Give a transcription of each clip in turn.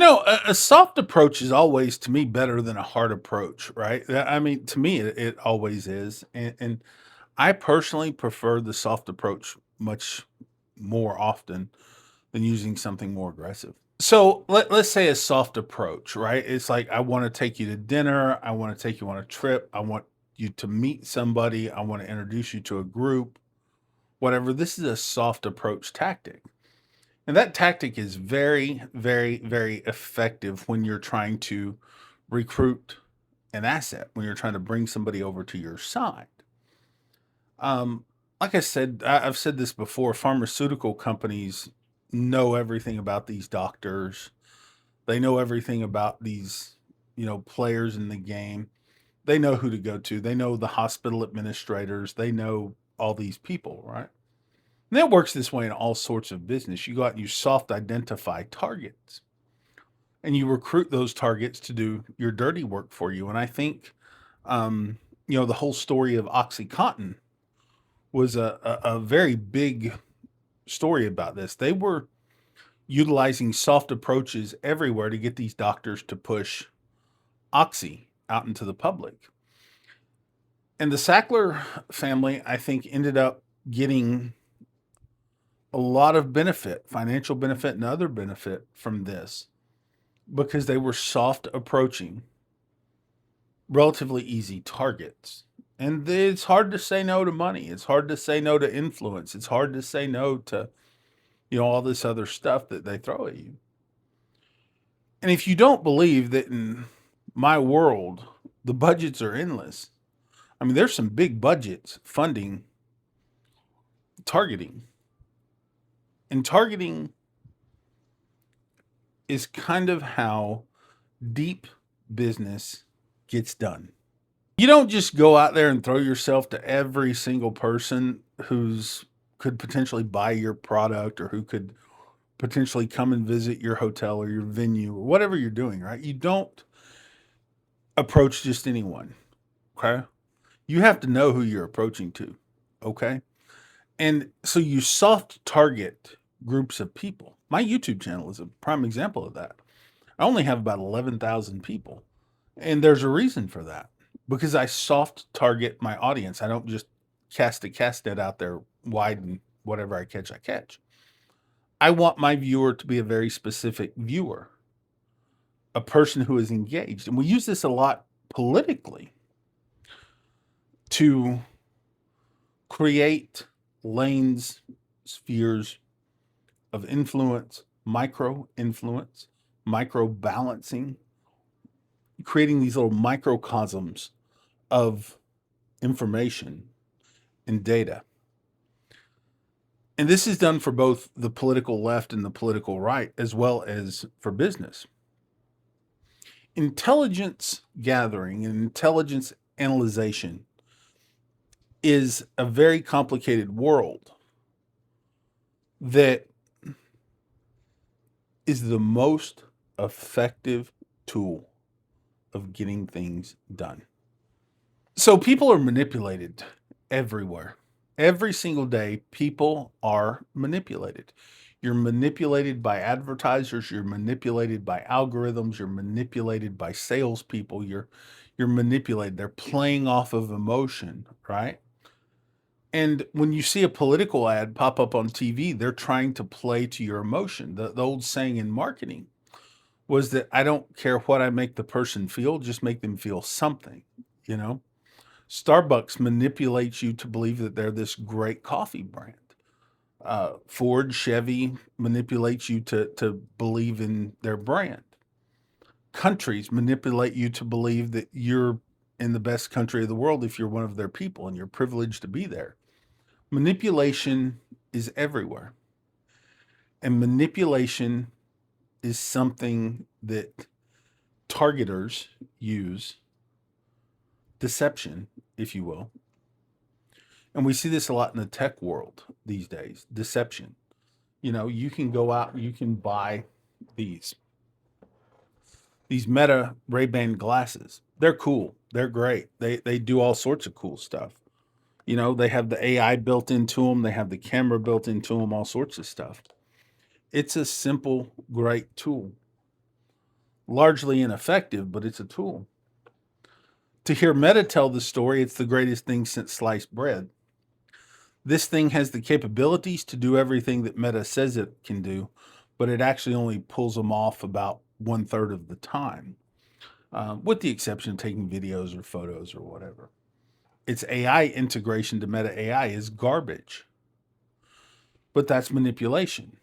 A soft approach is always, to me, better than a hard approach, right? I mean, to me, it always is, and I personally prefer the soft approach much more often than using something more aggressive. So let's say a soft approach, right? It's like I want to take you to dinner, I want to take you on a trip, I want you to meet somebody, I want to introduce you to a group, whatever. This is a soft approach tactic. And that tactic is very, very, very effective when you're trying to recruit an asset, when you're trying to bring somebody over to your side. Um, like I said, I've said this before, pharmaceutical companies know everything about these doctors. They know everything about these, players in the game. They know who to go to. They know the hospital administrators. They know all these people, right? And that works this way in all sorts of business. You go out and you soft identify targets and you recruit those targets to do your dirty work for you. And I think, the whole story of OxyContin was a very big story about this. They were utilizing soft approaches everywhere to get these doctors to push Oxy out into the public. And the Sackler family, I think, ended up getting a lot of benefit, financial benefit, and other benefit from this because they were soft approaching relatively easy targets. And it's hard to say no to money. It's hard to say no to influence. It's hard to say no to, all this other stuff that they throw at you. And if you don't believe that in my world, the budgets are endless, I mean, there's some big budgets funding targeting. And targeting is kind of how deep business gets done. You don't just go out there and throw yourself to every single person who's could potentially buy your product or who could potentially come and visit your hotel or your venue or whatever you're doing, right? You don't approach just anyone, okay? You have to know who you're approaching to, okay? And so you soft target groups of people. My YouTube channel is a prime example of that. I only have about 11,000 people. And there's a reason for that because I soft target my audience. I don't just cast it out there wide and whatever I catch, I catch. I want my viewer to be a very specific viewer, a person who is engaged. And we use this a lot politically to create lanes, spheres of influence, micro balancing, creating these little microcosms of information and data. And this is done for both the political left and the political right, as well as for business. Intelligence gathering and intelligence analyzation is a very complicated world that is the most effective tool of getting things done. So people are manipulated everywhere. Every single day, people are manipulated. You're manipulated by advertisers, you're manipulated by algorithms, you're manipulated by salespeople, you're manipulated. They're playing off of emotion, right? And when you see a political ad pop up on TV, they're trying to play to your emotion. The old saying in marketing was that I don't care what I make the person feel, just make them feel something, you know? Starbucks manipulates you to believe that they're this great coffee brand. Ford, Chevy manipulates you to believe in their brand. Countries manipulate you to believe that you're in the best country of the world if you're one of their people and you're privileged to be there. Manipulation is everywhere. And manipulation is something that targeters use, deception, if you will. And we see this a lot in the tech world these days, deception. You can go out and you can buy these Meta Ray-Ban glasses. They're cool. They're great. They do all sorts of cool stuff. They have the AI built into them, they have the camera built into them, all sorts of stuff. It's a simple, great tool. largely ineffective, but it's a tool. To hear Meta tell the story, it's the greatest thing since sliced bread. This thing has the capabilities to do everything that Meta says it can do, but it actually only pulls them off about 1/3 of the time, with the exception of taking videos or photos or whatever. Its AI integration to Meta AI is garbage, but that's manipulation.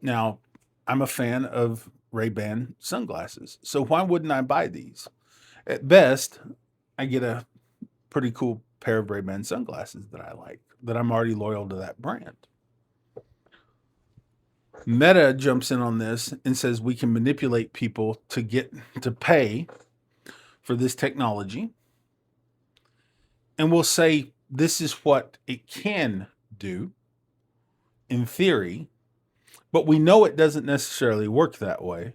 Now, I'm a fan of Ray-Ban sunglasses, so why wouldn't I buy these? At best, I get a pretty cool pair of Ray-Ban sunglasses that I like, that I'm already loyal to that brand. Meta jumps in on this and says we can manipulate people to get to pay for this technology. And we'll say this is what it can do in theory, but we know it doesn't necessarily work that way.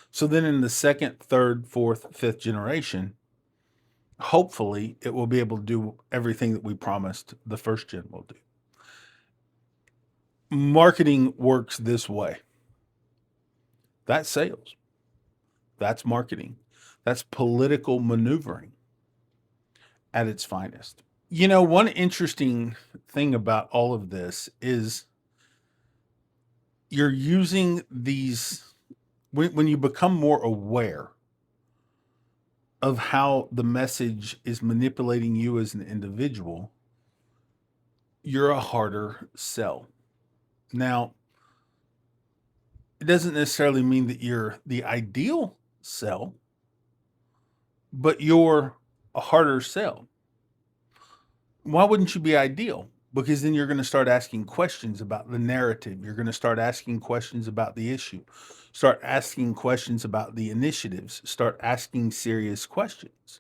So then in the second, third, fourth, fifth generation, hopefully it will be able to do everything that we promised the first gen will do. Marketing works this way. That's sales. That's marketing. That's political maneuvering at its finest. You know, one interesting thing about all of this is you're using these when you become more aware of how the message is manipulating you as an individual, you're a harder sell. Now, it doesn't necessarily mean that you're the ideal sell, but you're a harder sell. Why wouldn't you be ideal? Because then you're going to start asking questions about the narrative. You're going to start asking questions about the issue. Start asking questions about the initiatives. Start asking serious questions.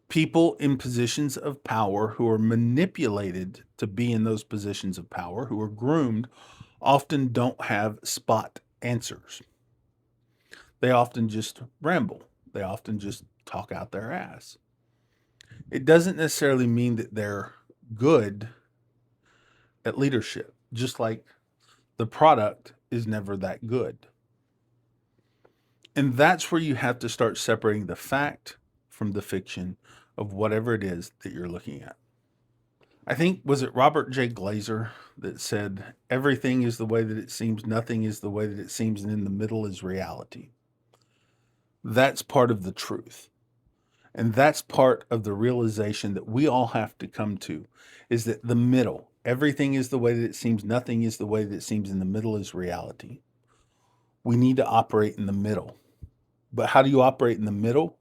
People in positions of power who are manipulated to be in those positions of power, who are groomed, often don't have spot answers. They often just ramble. They often just talk out their ass. It doesn't necessarily mean that they're good at leadership, just like the product is never that good. And that's where you have to start separating the fact from the fiction of whatever it is that you're looking at. I think, was it Robert J. Glazer that said, everything is the way that it seems, nothing is the way that it seems, and in the middle is reality. That's part of the truth. And that's part of the realization that we all have to come to, is that the middle, everything is the way that it seems, nothing is the way that it seems, in the middle is reality. We need to operate in the middle. But how do you operate in the middle?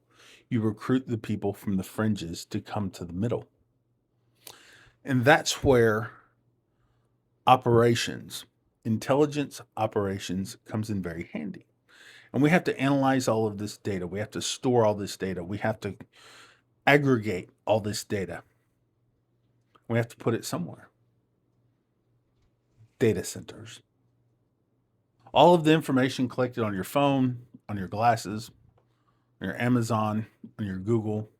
You recruit the people from the fringes to come to the middle. And that's where operations, intelligence operations, comes in very handy. And we have to analyze all of this data. We have to store all this data. We have to aggregate all this data. We have to put it somewhere. Data centers. All of the information collected on your phone, on your glasses, on your Amazon, on your Google,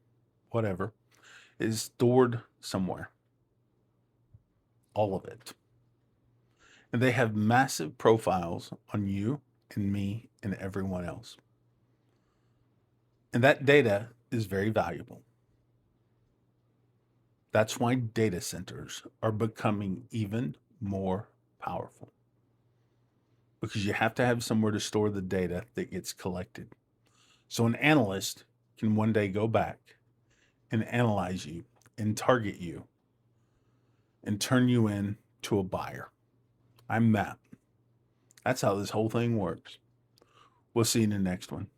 whatever, is stored somewhere. All of it. And they have massive profiles on you and me and everyone else. And that data is very valuable. That's why data centers are becoming even more powerful, because you have to have somewhere to store the data that gets collected. So an analyst can one day go back and analyze you and target you and turn you into a buyer. I'm Matt. That's how this whole thing works. We'll see you in the next one.